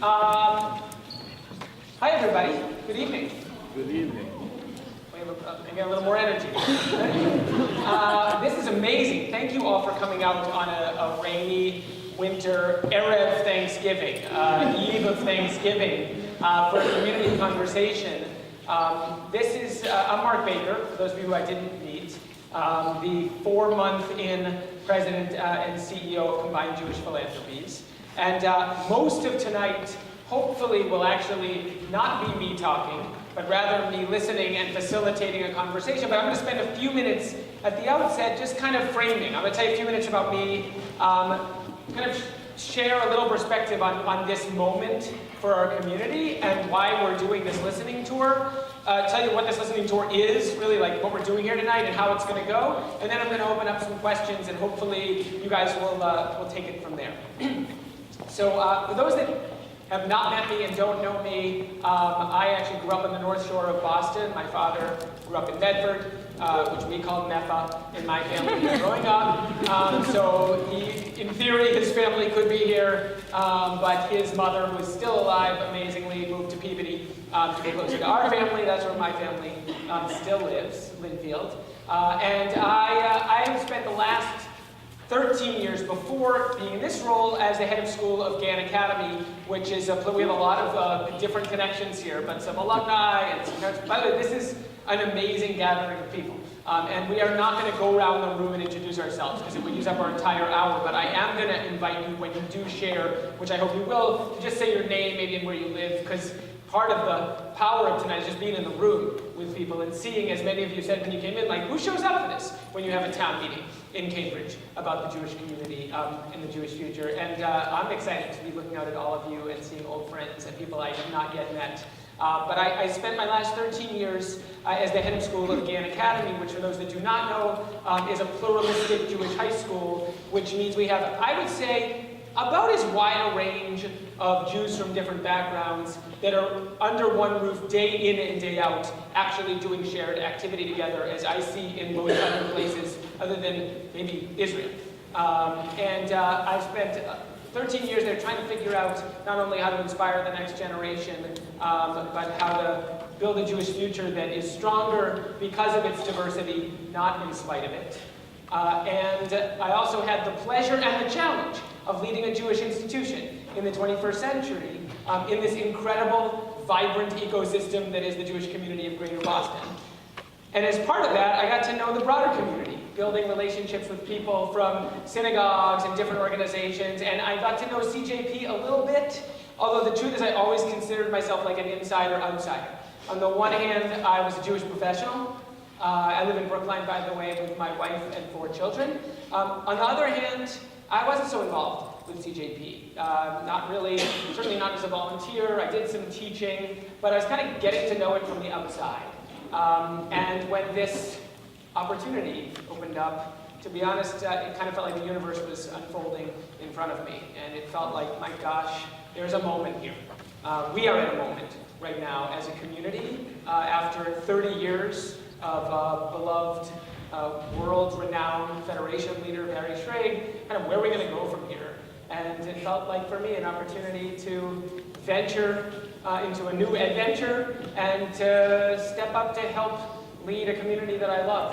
Hi, everybody. Good evening. Good evening. We have maybe a little more energy. This is amazing. Thank you all for coming out on a rainy winter Erev Thanksgiving, Eve of Thanksgiving, for a community conversation. I'm Marc Baker, for those of you who I didn't meet, the 4-month-in President and CEO of Combined Jewish Philanthropies. And most of tonight, hopefully, will actually not be me talking, but rather me listening and facilitating a conversation. But I'm going to spend a few minutes at the outset just kind of framing. I'm going to tell you a few minutes about me, kind of share a little perspective on this moment for our community and why we're doing this listening tour. Tell you what this listening tour is, really like what we're doing here tonight and how it's going to go. And then I'm going to open up some questions and hopefully you guys will take it from there. So for those that have not met me and don't know me, I actually grew up on the North Shore of Boston. My father grew up in Bedford, which we called Meffa in my family growing up. So in theory, his family could be here, but his mother, who is still alive, amazingly moved to Peabody to be closer to our family. That's where my family still lives, Linfield. And I have spent the last 13 years before being in this role as the head of school of Gann Academy, which is, we have a lot of different connections here, but some alumni, and some, by the way, this is an amazing gathering of people. And we are not going to go around the room and introduce ourselves, because it would use up our entire hour, but I am going to invite you, when you do share, which I hope you will, to just say your name, maybe, and where you live, because part of the power of tonight is just being in the room with people and seeing, as many of you said when you came in, like, who shows up for this when you have a town meeting in Cambridge about the Jewish community and the Jewish future. And I'm excited to be looking out at all of you and seeing old friends and people I have not yet met. But I spent my last 13 years as the head of school of Gann Academy, which, for those that do not know, is a pluralistic Jewish high school, which means we have, I would say, about as wide a range of Jews from different backgrounds that are under one roof day in and day out, actually doing shared activity together, as I see in most other places other than maybe Israel. I've spent 13 years there trying to figure out not only how to inspire the next generation, but how to build a Jewish future that is stronger because of its diversity, not in spite of it. And I also had the pleasure and the challenge of leading a Jewish institution in the 21st century in this incredible, vibrant ecosystem that is the Jewish community of Greater Boston. And as part of that, I got to know the broader community, building relationships with people from synagogues and different organizations, and I got to know CJP a little bit, although the truth is I always considered myself like an insider-outsider. On the one hand, I was a Jewish professional. I live in Brookline, by the way, with my wife and 4 children. On the other hand, I wasn't so involved with CJP. Not really, certainly not as a volunteer. I did some teaching, but I was kind of getting to know it from the outside. And when this opportunity opened up, to be honest, it kind of felt like the universe was unfolding in front of me. And it felt like, my gosh, there's a moment here. We are at a moment right now as a community, after 30 years of beloved, world-renowned Federation leader Barry Schrage, kind of where are we going to go from here? And it felt like, for me, an opportunity to venture into a new adventure and to step up to help lead a community that I love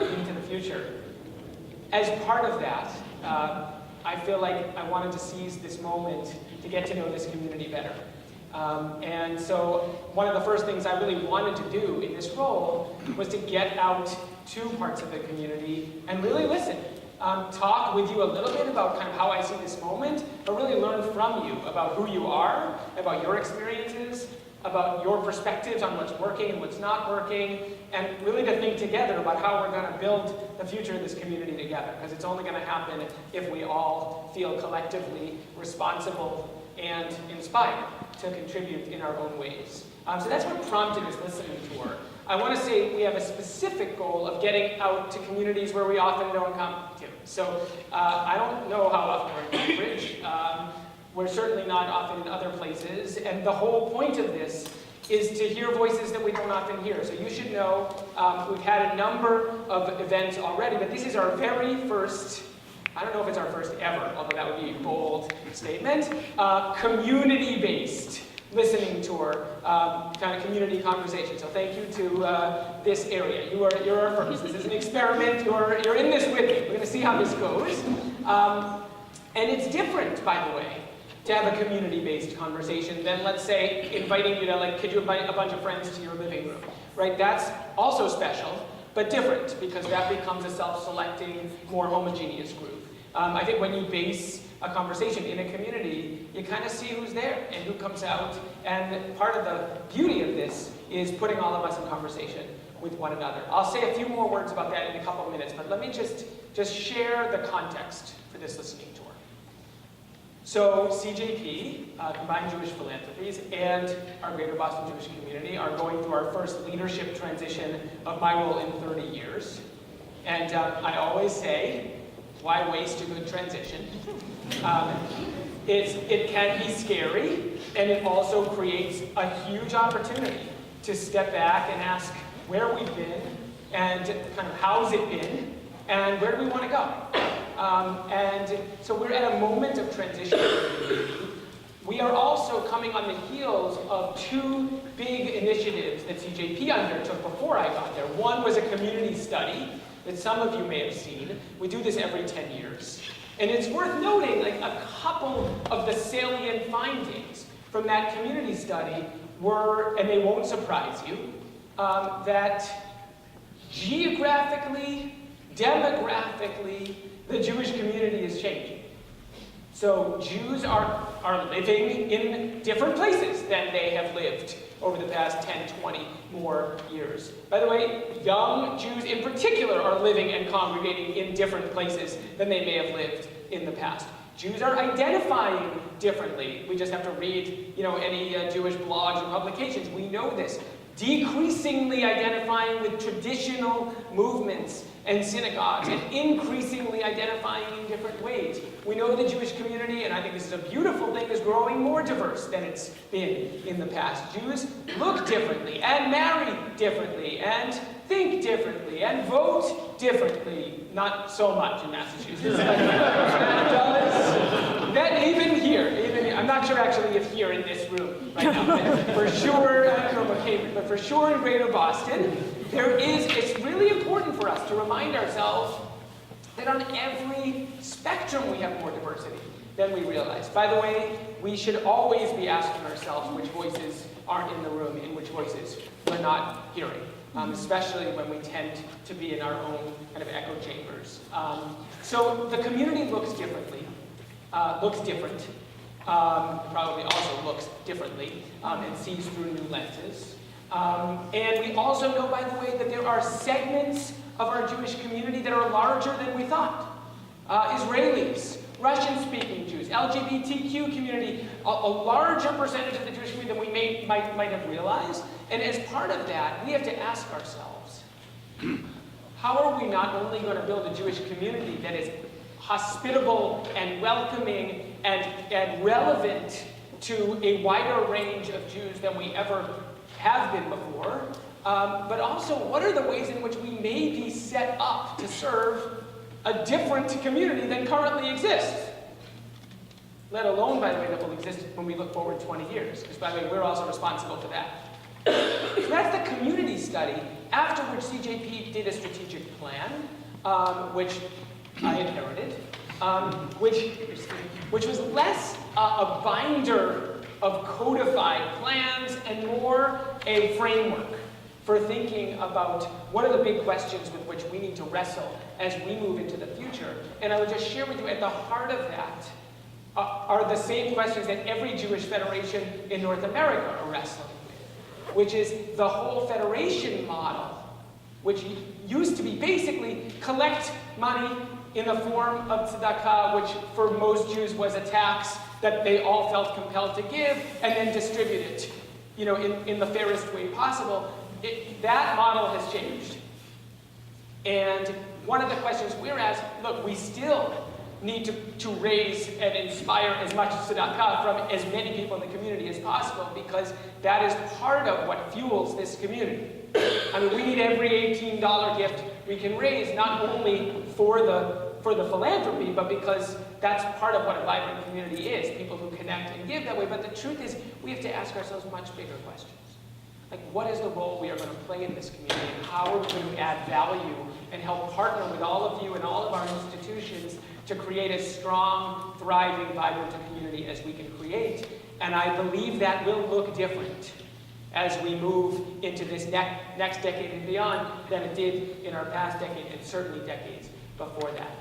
into the future. As part of that, I feel like I wanted to seize this moment to get to know this community better. And so one of the first things I really wanted to do in this role was to get out to parts of the community and really listen. Talk with you a little bit about kind of how I see this moment, but really learn from you about who you are, about your experiences, about your perspectives on what's working and what's not working, and really to think together about how we're going to build the future of this community together, because it's only going to happen if we all feel collectively responsible and inspired to contribute in our own ways. So that's what prompted this listening tour. I want to say we have a specific goal of getting out to communities where we often don't come to. So I don't know how often we're in Cambridge. We're certainly not often in other places. And the whole point of this is to hear voices that we don't often hear. So you should know we've had a number of events already, but this is our very first I don't know if it's our first ever, although that would be a bold statement, community-based listening tour, kind of community conversation. So thank you to this area. You're our first. This is an experiment. You're in this with me. We're going to see how this goes. And it's different, by the way, to have a community-based conversation than, let's say, inviting you to, like, could you invite a bunch of friends to your living room, right? That's also special, but different, because that becomes a self-selecting, more homogeneous group. I think when you base a conversation in a community, you kind of see who's there and who comes out. And part of the beauty of this is putting all of us in conversation with one another. I'll say a few more words about that in a couple of minutes, but let me just share the context for this listening tour. So CJP, Combined Jewish Philanthropies, and our Greater Boston Jewish community are going through our first leadership transition of my role in 30 years. And I always say, why waste a good transition? It can be scary, and it also creates a huge opportunity to step back and ask where we've been, and kind of how's it been, and where do we want to go? And so we're at a moment of transition. We are also coming on the heels of two big initiatives that CJP undertook before I got there. One was a community study that some of you may have seen. We do this every 10 years. And it's worth noting, like, a couple of the salient findings from that community study were, and they won't surprise you, that geographically, demographically, the Jewish community is changing. So Jews are living in different places than they have lived over the past 10, 20 more years. By the way, young Jews in particular are living and congregating in different places than they may have lived in the past. Jews are identifying differently. We just have to read, any Jewish blogs or publications. We know this. Decreasingly identifying with traditional movements and synagogues, and increasingly identifying in different ways. We know the Jewish community, and I think this is a beautiful thing, is growing more diverse than it's been in the past. Jews look differently, and marry differently, and think differently, and vote differently. Not so much in Massachusetts. That even here, I'm not sure actually if here in this room right now, but for sure, I don't know about Cambridge, but for sure in Greater Boston, it's really important for us to remind ourselves that on every spectrum we have more diversity than we realize. By the way, we should always be asking ourselves which voices aren't in the room and which voices we're not hearing, especially when we tend to be in our own kind of echo chambers. So the community looks different, probably also looks differently, and sees through new lenses. And we also know, by the way, that there are segments of our Jewish community that are larger than we thought. Israelis, Russian-speaking Jews, LGBTQ community, a larger percentage of the Jewish community than we might have realized. And as part of that, we have to ask ourselves, how are we not only going to build a Jewish community that is hospitable and welcoming and relevant to a wider range of Jews than we ever have been before, but also what are the ways in which we may be set up to serve a different community than currently exists? Let alone, by the way, that will exist when we look forward 20 years, because by the way, we're also responsible for that. So that's the community study, after which CJP did a strategic plan, which I inherited, which was less a binder of codified plans and more a framework for thinking about what are the big questions with which we need to wrestle as we move into the future. And I would just share with you, at the heart of that are the same questions that every Jewish federation in North America are wrestling with, which is the whole federation model, which used to be basically collect money in the form of tzedakah, which for most Jews was a tax that they all felt compelled to give, and then distribute it, in the fairest way possible. That model has changed. And one of the questions we're asked, look, we still need to raise and inspire as much tzedakah from as many people in the community as possible, because that is part of what fuels this community. I mean, we need every $18 gift we can raise, not only for the for the philanthropy, but because that's part of what a vibrant community is, people who connect and give that way. But the truth is, we have to ask ourselves much bigger questions. Like, what is the role we are going to play in this community, and how are we going to add value and help partner with all of you and all of our institutions to create as strong, thriving, vibrant a community as we can create? And I believe that will look different as we move into this next decade and beyond than it did in our past decade, and certainly decades before that.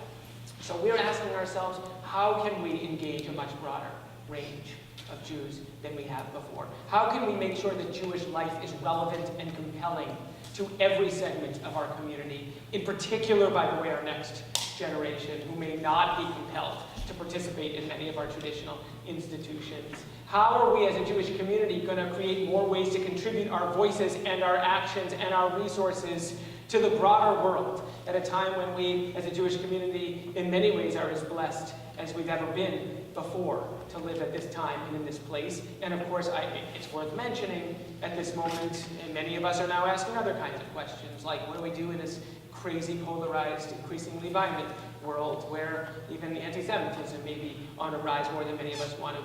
So we're asking ourselves, how can we engage a much broader range of Jews than we have before? How can we make sure that Jewish life is relevant and compelling to every segment of our community, in particular, by the way, our next generation, who may not be compelled to participate in many of our traditional institutions? How are we as a Jewish community going to create more ways to contribute our voices and our actions and our resources to the broader world at a time when we, as a Jewish community, in many ways are as blessed as we've ever been before to live at this time and in this place? And of course, it's worth mentioning at this moment, and many of us are now asking other kinds of questions, like what do we do in this crazy, polarized, increasingly violent world where even anti-Semitism may be on a rise more than many of us want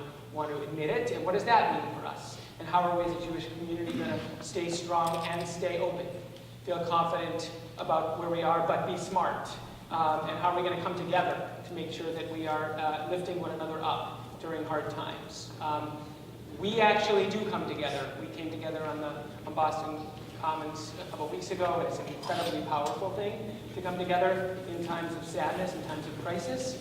to admit it? And what does that mean for us? And how are we as a Jewish community going to stay strong and stay open? Feel confident about where we are, but be smart. And how are we going to come together to make sure that we are lifting one another up during hard times? We actually do come together. We came together on Boston Commons a couple weeks ago. It's an incredibly powerful thing to come together in times of sadness, in times of crisis.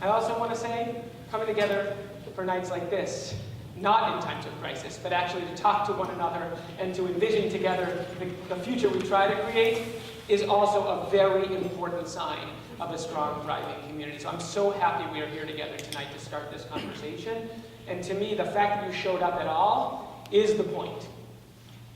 I also want to say, coming together for nights like this, not in times of crisis, but actually to talk to one another and to envision together the future we try to create, is also a very important sign of a strong, thriving community. So I'm so happy we are here together tonight to start this conversation. And to me, the fact that you showed up at all is the point.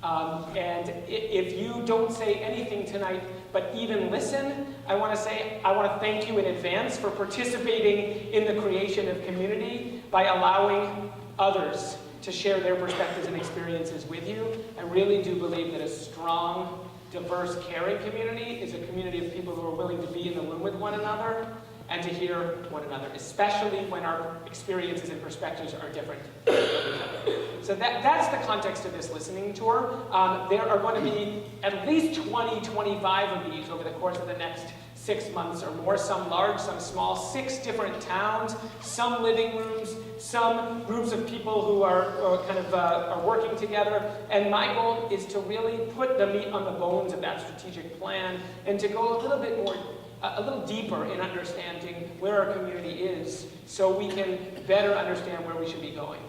And if you don't say anything tonight, but even listen, I want to thank you in advance for participating in the creation of community by allowing others to share their perspectives and experiences with you. I really do believe that a strong, diverse, caring community is a community of people who are willing to be in the room with one another and to hear one another, especially when our experiences and perspectives are different from each other. So that's the context of this listening tour. There are going to be at least 20, 25 of these over the course of the next 6 months or more, some large, some small, 6 different towns, some living rooms, some groups of people who are working together. And my goal is to really put the meat on the bones of that strategic plan and to go a little deeper in understanding where our community is so we can better understand where we should be going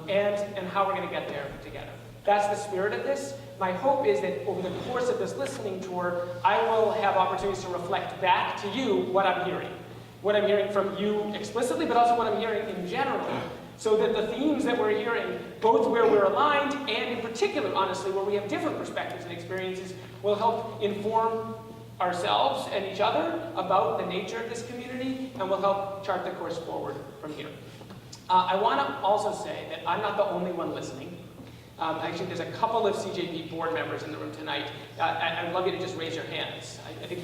and how we're going to get there together. That's the spirit of this. My hope is that over the course of this listening tour, I will have opportunities to reflect back to you what I'm hearing. What I'm hearing from you explicitly, but also what I'm hearing in general. So that the themes that we're hearing, both where we're aligned and in particular, honestly, where we have different perspectives and experiences, will help inform ourselves and each other about the nature of this community and will help chart the course forward from here. I want to also say that I'm not the only one listening. Actually, there's a couple of CJP board members in the room tonight. I'd love you to just raise your hands. I think,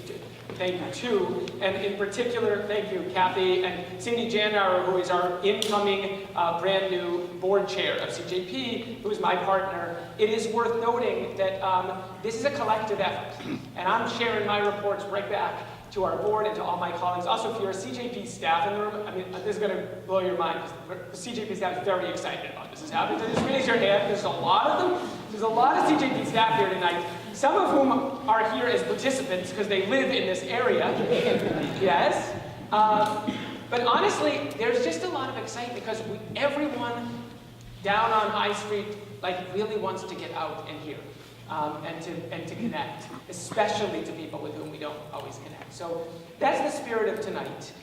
thank you too. And in particular, thank you, Kathy and Cindy Jandauer, who is our incoming brand new board chair of CJP, who is my partner. It is worth noting that this is a collective effort. And I'm sharing my reports right back to our board and to all my colleagues. Also, if you're a CJP staff in the room, I mean, this is going to blow your mind, because the CJP staff is very excited about this is happening. So just raise your hand. There's a lot of them. There's a lot of CJP staff here tonight, some of whom are here as participants because they live in this area. Yes. But honestly, there's just a lot of excitement because everyone down on High Street really wants to get out and hear. And to connect, especially to people with whom we don't always connect. So that's the spirit of tonight.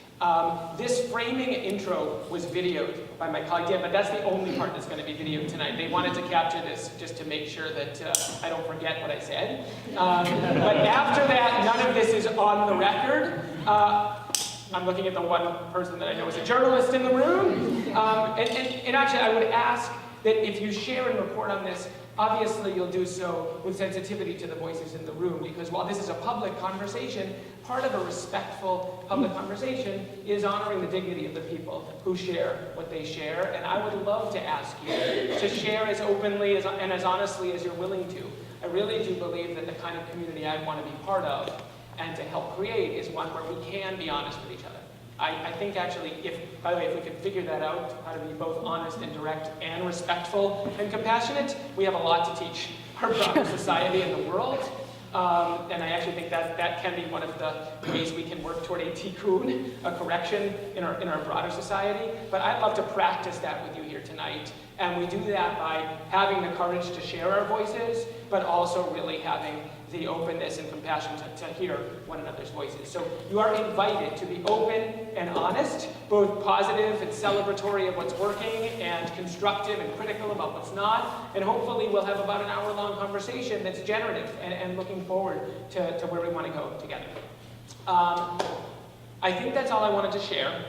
This framing intro was videoed by my colleague Dan, but that's the only part that's going to be videoed tonight. They wanted to capture this just to make sure that I don't forget what I said. But after that, none of this is on the record. I'm looking at the one person that I know is a journalist in the room. And actually, I would ask that if you share and report on this, Obviously, you'll do so with sensitivity to the voices in the room, because while this is a public conversation, part of a respectful public conversation is honoring the dignity of the people who share what they share. And I would love to ask you to share as openly and as honestly as you're willing to. I really do believe that the kind of community I want to be part of and to help create is one where we can be honest with each other. I think actually, by the way, if we could figure that out, how to be both honest and direct and respectful and compassionate, we have a lot to teach our broader society and the world. And I actually think that can be one of the ways we can work toward a tikkun, a correction in our broader society. But I'd love to practice that with you here tonight. And we do that by having the courage to share our voices, but also really having the openness and compassion to hear one another's voices. So you are invited to be open and honest, both positive and celebratory of what's working, and constructive and critical about what's not. And hopefully we'll have about an hour-long conversation that's generative and looking forward to where we want to go together. I think that's all I wanted to share.